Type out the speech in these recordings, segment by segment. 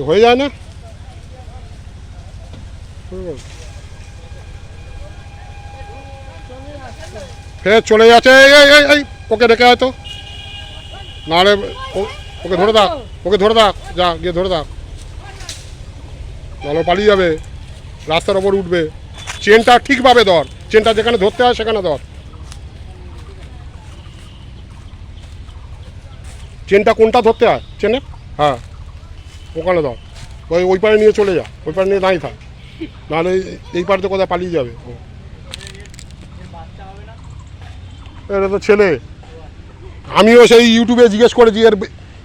হয়ে যায় না? ফের চলে যাচ্ছে। এই ওকে রেখে হয়তো, নাহলে ওকে ধরে থাক, ওকে ধরে থাক, যা গিয়ে ধরে থাক, নাহলে পালিয়ে যাবে, রাস্তার ওপর উঠবে। চেনটা ঠিকভাবে ধর, চেনটা যেখানে ধরতে হয় সেখানে ধর। চেনটা কোনটা ধরতে হয় চেনে? হ্যাঁ, ওখানে ধর। ওই পারে নিয়ে চলে যা, ওই পারে নিয়ে দাঁড়িয়ে থাক, নাহলে এই পারে কোথায় পালিয়ে যাবে। এটা তো ছেলে। আমিও সেই ইউটিউবে জিজ্ঞেস করেছি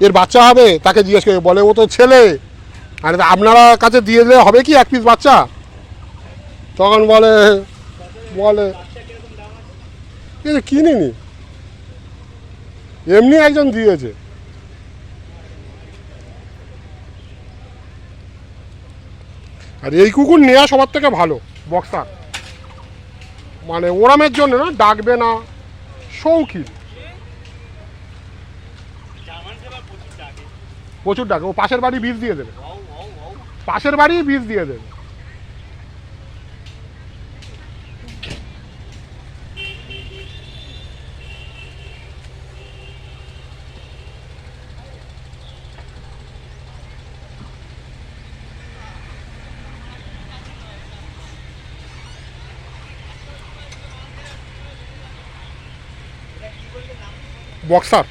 এর বাচ্চা হবে, তাকে জিজ্ঞেস করে বলে ও তো ছেলে। আর আপনারা কাছে দিয়ে দিলে হবে কি এক পিস বাচ্চা? তখন বলে বলে কিনিনি, এমনি একজন দিয়েছে। আর এই কুকুর নেওয়া সবার থেকে ভালো, বক্সার। মানে ওরামের জন্য না, ডাকবে না, শৌখিন, প্রচুর ডাকে। ও পাশের বাড়ি বীজ দিয়ে দেবে, পাশের বাড়ি বীজ দিয়ে দেবে। বক্সার।